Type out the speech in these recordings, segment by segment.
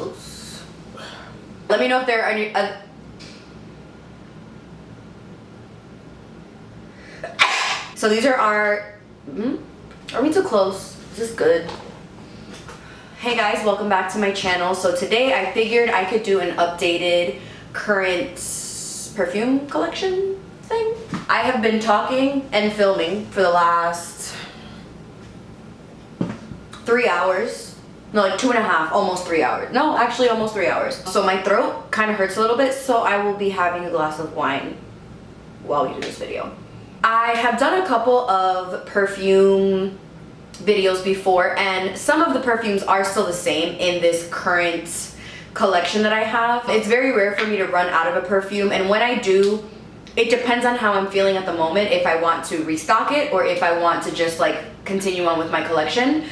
close. Let me know if there are any so these are our, are we too close? Is this good? Hey guys, welcome back to my channel. So today I figured I could do an updated current perfume collection thing. I have been talking and filming for the last 3 hours. No, like 2.5, almost 3 hours. No, actually almost 3 hours. So my throat kind of hurts a little bit, so I will be having a glass of wine while we do this video. I have done a couple of perfume videos before, and some of the perfumes are still the same in this current collection that I have. It's very rare for me to run out of a perfume, and when I do, it depends on how I'm feeling at the moment, if I want to restock it or if I want to just like continue on with my collection.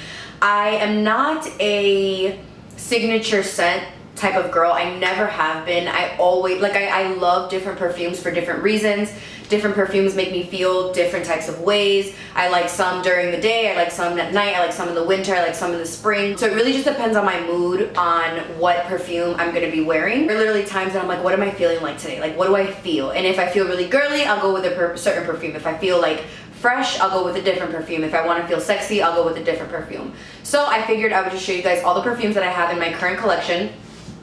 I am not a signature scent type of girl. I never have been. I always, like, I love different perfumes for different reasons. Different perfumes make me feel different types of ways. I like some during the day, I like some at night, I like some in the winter, I like some in the spring. So it really just depends on my mood on what perfume I'm gonna be wearing. There are literally times that I'm like, what am I feeling like today? Like, what do I feel? And if I feel really girly, I'll go with a certain perfume. If I feel like fresh, I'll go with a different perfume. If I want to feel sexy, I'll go with a different perfume. So I figured I would just show you guys all the perfumes that I have in my current collection.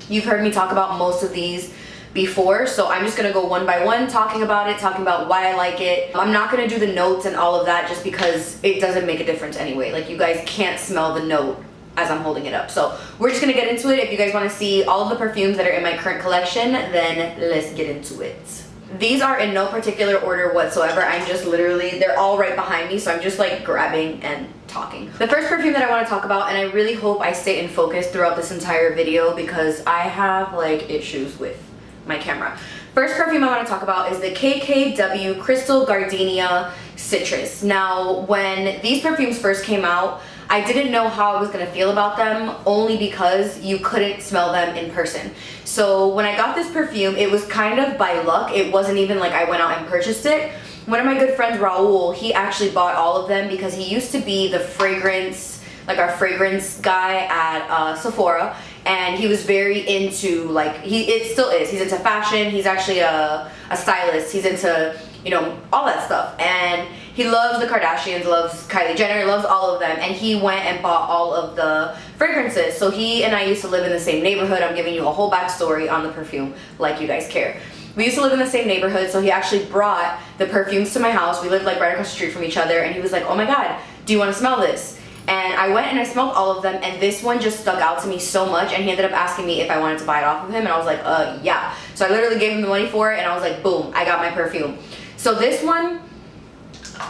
You've heard me talk about most of these before, so I'm just gonna go one by one talking about it, talking about why I like it. I'm not gonna do the notes and all of that just because it doesn't make a difference anyway. Like, you guys can't smell the note as I'm holding it up. So we're just gonna get into it. If you guys want to see all of the perfumes that are in my current collection, then let's get into it. These are in no particular order whatsoever. I'm just literally, they're all right behind me, so I'm just like grabbing and talking. The first perfume that I want to talk about, and I really hope I stay in focus throughout this entire video because I have like issues with my camera. First perfume I want to talk about is the KKW Crystal Gardenia Citrus. Now, when these perfumes first came out, I didn't know how I was gonna feel about them, only because you couldn't smell them in person. So when I got this perfume, it was kind of by luck. It wasn't even like I went out and purchased it. One of my good friends, Raul, he actually bought all of them because he used to be the fragrance, like our fragrance guy at Sephora, and he was very into, like, it still is, he's into fashion, he's actually a stylist, he's into, you know, all that stuff, and he loves the Kardashians, loves Kylie Jenner, loves all of them, and he went and bought all of the fragrances. So he and I used to live in the same neighborhood. I'm giving you a whole backstory on the perfume, like you guys care. We used to live in the same neighborhood, so he actually brought the perfumes to my house. We lived like right across the street from each other, and he was like, oh my god, do you want to smell this? And I went and I smelled all of them, and this one just stuck out to me so much, and he ended up asking me if I wanted to buy it off of him, and I was like, yeah. So I literally gave him the money for it, and I was like, boom, I got my perfume. So this one,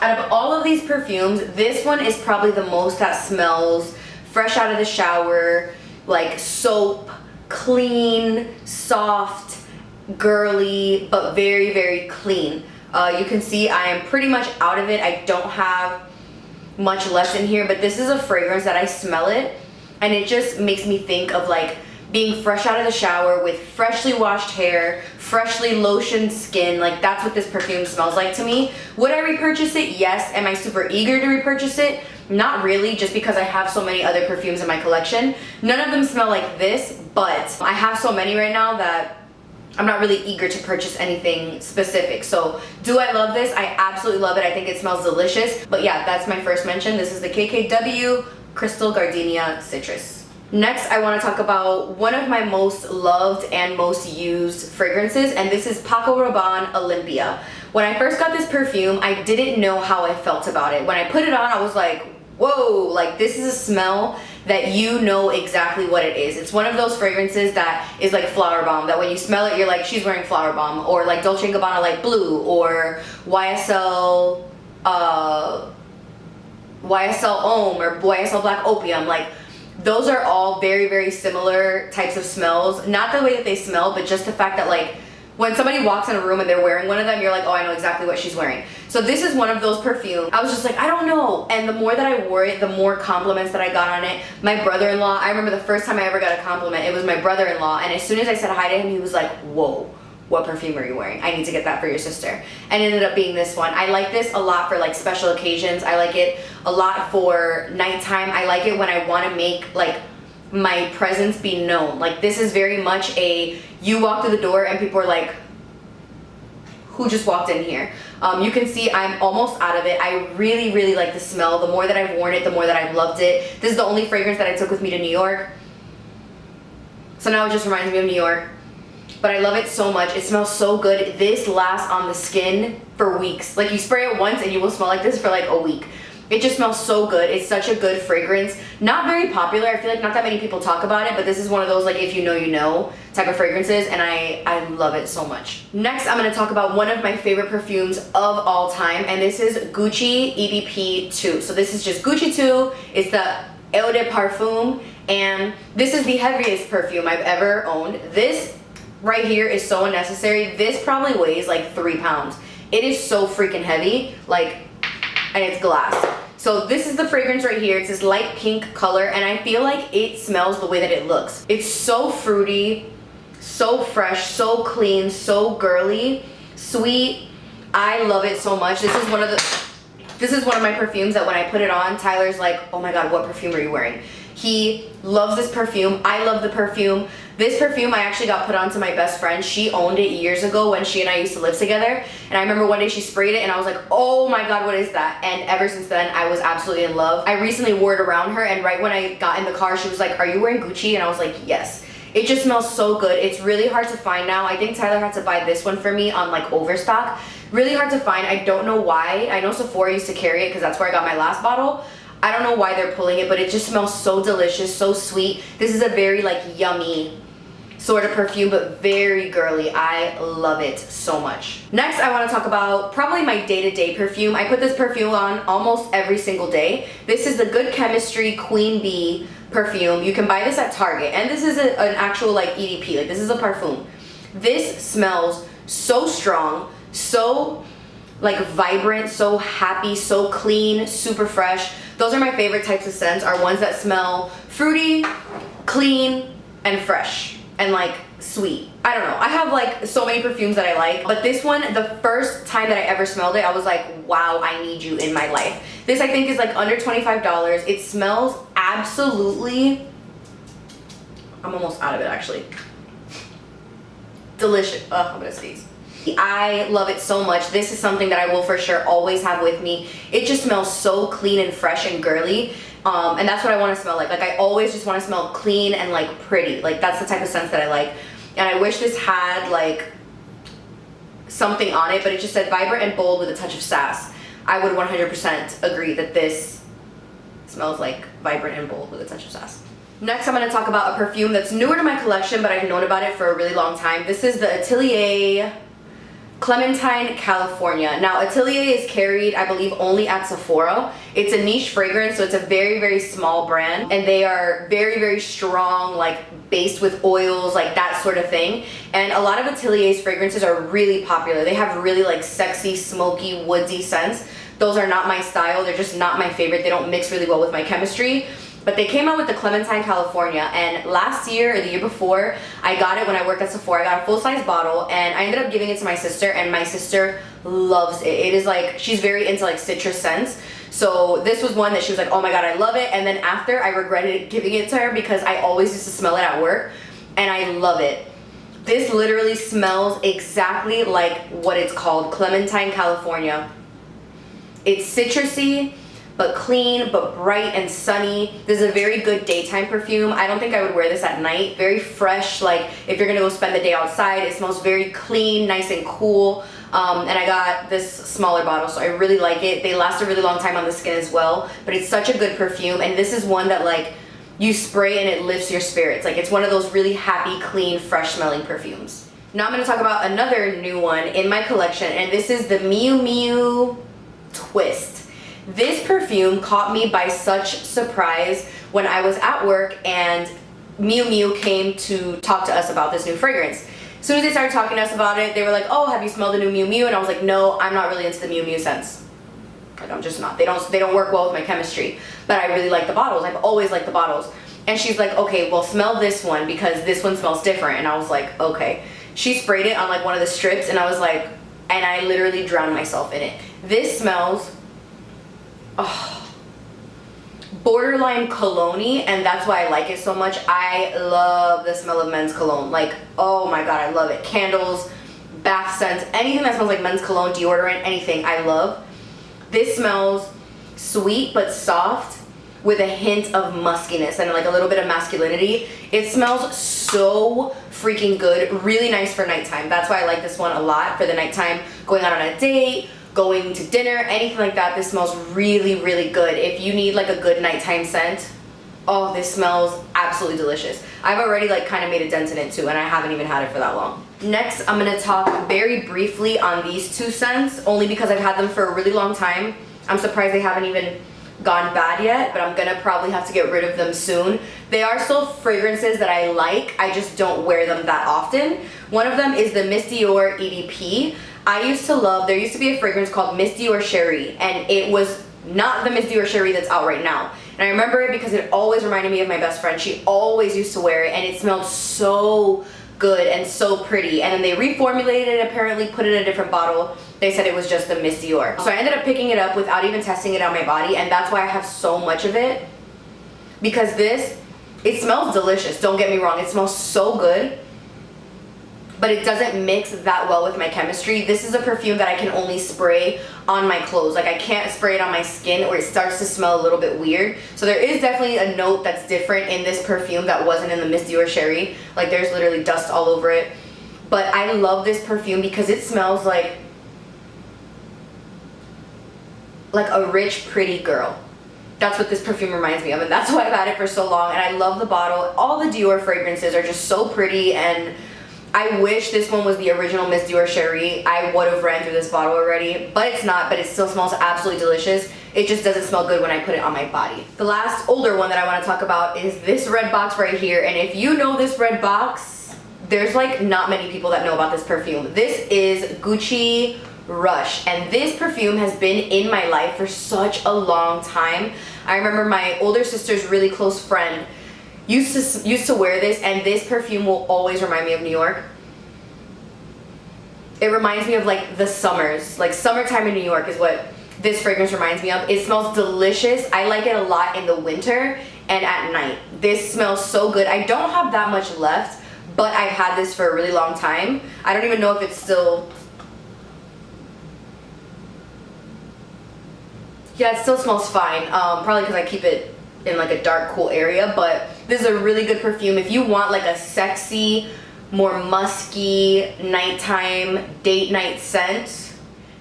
out of all of these perfumes, this one is probably the most that smells fresh out of the shower, like soap, clean, soft, girly, but very, very clean. You can see I am pretty much out of it. I don't have much left in here, but this is a fragrance that I smell it, and it just makes me think of like being fresh out of the shower with freshly washed hair, freshly lotioned skin. Like, that's what this perfume smells like to me. Would I repurchase it? Yes. Am I super eager to repurchase it? Not really, just because I have so many other perfumes in my collection. None of them smell like this, but I have so many right now that I'm not really eager to purchase anything specific. So do I love this? I absolutely love it. I think it smells delicious. But yeah, that's my first mention. This is the KKW Crystal Gardenia Citrus. Next, I want to talk about one of my most loved and most used fragrances, and this is Paco Rabanne Olympea. When I first got this perfume, I didn't know how I felt about it. When I put it on, I was like, whoa, like, this is a smell that you know exactly what it is. It's one of those fragrances that is like flower bomb, that when you smell it, you're like, she's wearing flower bomb, or like Dolce & Gabbana Light Blue, or YSL Homme, or YSL Black Opium. Like, those are all very, very similar types of smells. Not the way that they smell, but just the fact that, like, when somebody walks in a room and they're wearing one of them, you're like, oh, I know exactly what she's wearing. So this is one of those perfumes. I was just like, I don't know. And the more that I wore it, the more compliments that I got on it. My brother-in-law, I remember the first time I ever got a compliment, it was my brother-in-law. And as soon as I said hi to him, he was like, whoa, what perfume are you wearing? I need to get that for your sister. And it ended up being this one. I like this a lot for like special occasions. I like it a lot for nighttime. I like it when I want to make like my presence be known. Like, this is very much a, you walk through the door and people are like, who just walked in here? You can see I'm almost out of it. I really, really like the smell. The more that I've worn it, the more that I've loved it. This is the only fragrance that I took with me to New York. So now it just reminds me of New York. But I love it so much. It smells so good. This lasts on the skin for weeks. Like, you spray it once and you will smell like this for like a week. It just smells so good. It's such a good fragrance. Not very popular. I feel like not that many people talk about it, but this is one of those, like, if you know, you know type of fragrances, and I love it so much. Next, I'm going to talk about one of my favorite perfumes of all time, and this is Gucci EDP II. So this is just Gucci II. It's the Eau de Parfum, and this is the heaviest perfume I've ever owned. This right here is so unnecessary. This probably weighs like 3 pounds. It is so freaking heavy, like, and it's glass. So this is the fragrance right here. It's this light pink color, and I feel like it smells the way that it looks. It's so fruity, so fresh, so clean, so girly, sweet. I love it so much. This is one of my perfumes that when I put it on, Tyler's like, oh my God, what perfume are you wearing? He loves this perfume. I love the perfume. This perfume I actually got put on to my best friend. She owned it years ago when she and I used to live together. And I remember one day she sprayed it and I was like, oh my God, what is that? And ever since then, I was absolutely in love. I recently wore it around her, and right when I got in the car, she was like, are you wearing Gucci? And I was like, yes. It just smells so good. It's really hard to find now. I think Tyler had to buy this one for me on like overstock. Really hard to find. I don't know why. I know Sephora used to carry it because that's where I got my last bottle. I don't know why they're pulling it, but it just smells so delicious, so sweet. This is a very like yummy sort of perfume, but very girly. I love it so much. Next, I want to talk about probably my day-to-day perfume. I put this perfume on almost every single day. This is the Good Chemistry Queen Bee perfume. You can buy this at Target, and this is an actual like EDP. Like, this is a parfum. This smells so strong, so like vibrant, so happy, so clean, super fresh. Those are my favorite types of scents, are ones that smell fruity, clean, and fresh, and like sweet. I don't know. I have like so many perfumes that I like, but this one, the first time that I ever smelled it, I was like, wow, I need you in my life. This I think is like under $25. It smells absolutely, I'm almost out of it actually. Delicious. Oh, I'm gonna sneeze. I love it so much. This is something that I will for sure always have with me. It just smells so clean and fresh and girly. And that's what I want to smell like. Like, I always just want to smell clean and like pretty. Like, that's the type of scent that I like. And I wish this had like something on it, but it just said vibrant and bold with a touch of sass. I would 100% agree that this smells like vibrant and bold with a touch of sass. Next, I'm going to talk about a perfume that's newer to my collection, but I've known about it for a really long time. This is the Atelier Clementine, California. Now, Atelier is carried, I believe, only at Sephora. It's a niche fragrance, so it's a very, very small brand, and they are very, very strong, like based with oils, like that sort of thing. And a lot of Atelier's fragrances are really popular. They have really like sexy, smoky, woodsy scents. Those are not my style. They're just not my favorite. They don't mix really well with my chemistry. But they came out with the Clementine, California, and last year or the year before, I got it when I worked at Sephora. I got a full-size bottle, and I ended up giving it to my sister, and my sister loves it. It is like, she's very into like citrus scents. So this was one that she was like, oh my God, I love it. And then after, I regretted giving it to her because I always used to smell it at work, and I love it. This literally smells exactly like what it's called, Clementine, California. It's citrusy, but clean, but bright and sunny. This is a very good daytime perfume. I don't think I would wear this at night. Very fresh, like if you're gonna go spend the day outside. It smells very clean, nice and cool. And I got this smaller bottle, so I really like it. They last a really long time on the skin as well, but it's such a good perfume, and this is one that like you spray and it lifts your spirits. Like, it's one of those really happy, clean, fresh smelling perfumes. Now I'm gonna talk about another new one in my collection, and this is the Miu Miu Twist. This perfume caught me by such surprise when I was at work and Miu Miu came to talk to us about this new fragrance. As soon as they started talking to us about it, they were like, oh, have you smelled the new Miu Miu? And I was like, no, I'm not really into the Miu Miu scents. Like, I'm just not. They don't work well with my chemistry. But I really like the bottles. I've always liked the bottles. And she's like, okay, well, smell this one because this one smells different. And I was like, okay. She sprayed it on like one of the strips, and I was like, and I literally drowned myself in it. This smells borderline cologne-y, and that's why I like it so much. I love the smell of men's cologne. Like, oh my god, I love it. Candles, bath scents, anything that smells like men's cologne, deodorant, anything, I love. This smells sweet but soft with a hint of muskiness and like a little bit of masculinity. It smells so freaking good. Really nice for nighttime. That's why I like this one a lot for the nighttime, going out on a date, going to dinner, anything like that. This smells really, really good. If you need like a good nighttime scent, oh, this smells absolutely delicious. I've already like kind of made a dent in it too, and I haven't even had it for that long. Next, I'm gonna talk very briefly on these two scents, only because I've had them for a really long time. I'm surprised they haven't even gone bad yet, but I'm gonna probably have to get rid of them soon. They are still fragrances that I like, I just don't wear them that often. One of them is the Miss Dior EDP. I used to love, there used to be a fragrance called Miss Dior Cherie, and it was not the Miss Dior Cherie that's out right now. And I remember it because it always reminded me of my best friend. She always used to wear it, and it smelled so good and so pretty. And then they reformulated it, apparently put it in a different bottle. They said it was just the Miss Dior. So I ended up picking it up without even testing it on my body, and that's why I have so much of it. Because this, it smells delicious, don't get me wrong, it smells so good, but it doesn't mix that well with my chemistry. This is a perfume that I can only spray on my clothes. Like, I can't spray it on my skin or it starts to smell a little bit weird. So there is definitely a note that's different in this perfume that wasn't in the Miss Dior Cherie. Like, there's literally dust all over it. But I love this perfume because it smells like a rich, pretty girl. That's what this perfume reminds me of, and that's why I've had it for so long. And I love the bottle. All the Dior fragrances are just so pretty, and I wish this one was the original Miss Dior Cherie. I would have ran through this bottle already, but it's not, but it still smells absolutely delicious. It just doesn't smell good when I put it on my body. The last older one that I want to talk about is this red box right here, and if you know this red box, there's like not many people that know about this perfume. This is Gucci Rush, and this perfume has been in my life for such a long time. I remember my older sister's really close friend used to wear this, and this perfume will always remind me of New York. It reminds me of like the summers, like summertime in New York is what this fragrance reminds me of. It smells delicious. I like it a lot in the winter and at night. This smells so good. I don't have that much left, but I've had this for a really long time. I don't even know if it's still, yeah, it still smells fine. Probably because I keep it in like a dark, cool area, but this is a really good perfume. If you want like a sexy, more musky, nighttime, date night scent.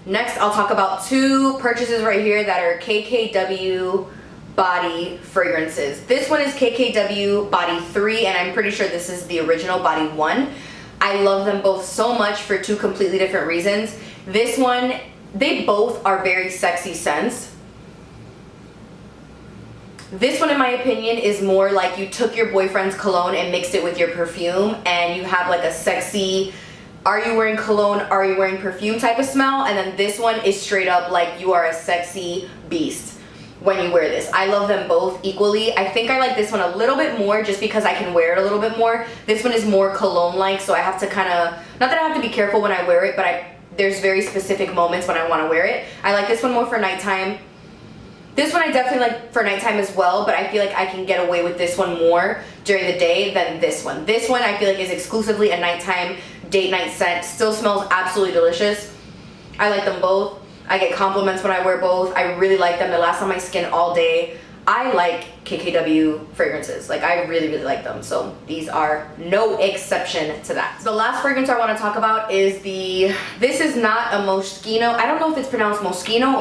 Next, I'll talk about two purchases right here that are KKW Body fragrances. This one is KKW Body III, and I'm pretty sure this is the original Body I. I love them both so much for two completely different reasons. This one, they both are very sexy scents. This one, in my opinion, is more like you took your boyfriend's cologne and mixed it with your perfume, and you have like a sexy, are you wearing cologne, are you wearing perfume type of smell. And then this one is straight up like you are a sexy beast when you wear this. I love them both equally. I think I like this one a little bit more just because I can wear it a little bit more. This one is more cologne-like, so I have to kind of, not that I have to be careful when I wear it, but there's very specific moments when I want to wear it. I like this one more for nighttime. This one I definitely like for nighttime as well, but I feel like I can get away with this one more during the day than this one. This one I feel like is exclusively a nighttime date night scent. Still smells absolutely delicious. I like them both. I get compliments when I wear both. I really like them. They last on my skin all day. I like KKW fragrances. Like, I really, really like them. So these are no exception to that. The last fragrance I want to talk about is this is not a Moschino. I don't know if it's pronounced Moschino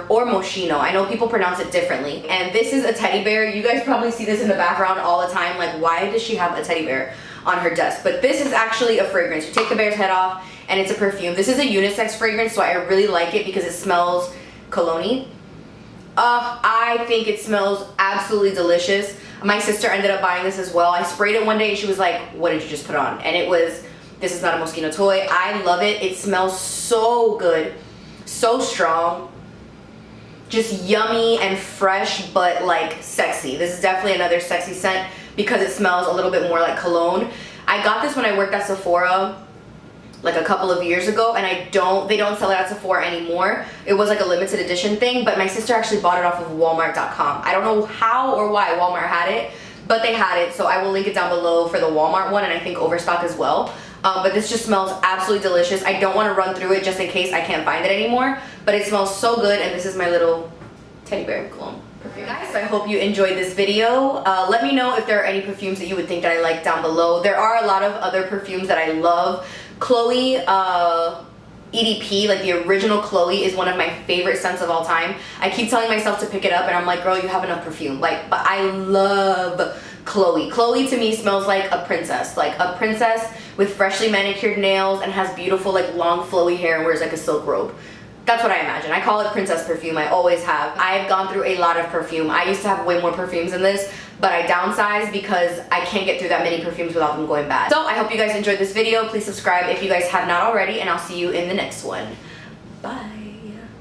or Moschino. I know people pronounce it differently. And this is a teddy bear. You guys probably see this in the background all the time. Like, why does she have a teddy bear on her desk? But this is actually a fragrance. You take the bear's head off and it's a perfume. This is a unisex fragrance, so I really like it because it smells cologne-y. I think it smells absolutely delicious. My sister ended up buying this as well. I sprayed it one day and she was like, what did you just put on? And it was, this is not a Moschino toy. I love it. It smells so good, so strong, just yummy and fresh, but like sexy. This is definitely another sexy scent because it smells a little bit more like cologne. I got this when I worked at Sephora like a couple of years ago, and they don't sell it at Sephora anymore. It was like a limited edition thing, but my sister actually bought it off of Walmart.com. I don't know how or why Walmart had it, but they had it, so I will link it down below for the Walmart one, and I think Overstock as well. But this just smells absolutely delicious. I don't want to run through it just in case I can't find it anymore, but it smells so good, and this is my little teddy bear cologne perfume. Guys, I hope you enjoyed this video. Let me know if there are any perfumes that you would think that I like down below. There are a lot of other perfumes that I love. Chloe EDP, like the original Chloe, is one of my favorite scents of all time. I keep telling myself to pick it up, and I'm like, girl, you have enough perfume. Like, but I love Chloe. Chloe to me smells like a princess with freshly manicured nails and has beautiful, like, long flowy hair and wears like a silk robe. That's what I imagine. I call it princess perfume. I always have. I have gone through a lot of perfume. I used to have way more perfumes than this, but I downsized because I can't get through that many perfumes without them going bad. So I hope you guys enjoyed this video. Please subscribe if you guys have not already, and I'll see you in the next one. Bye.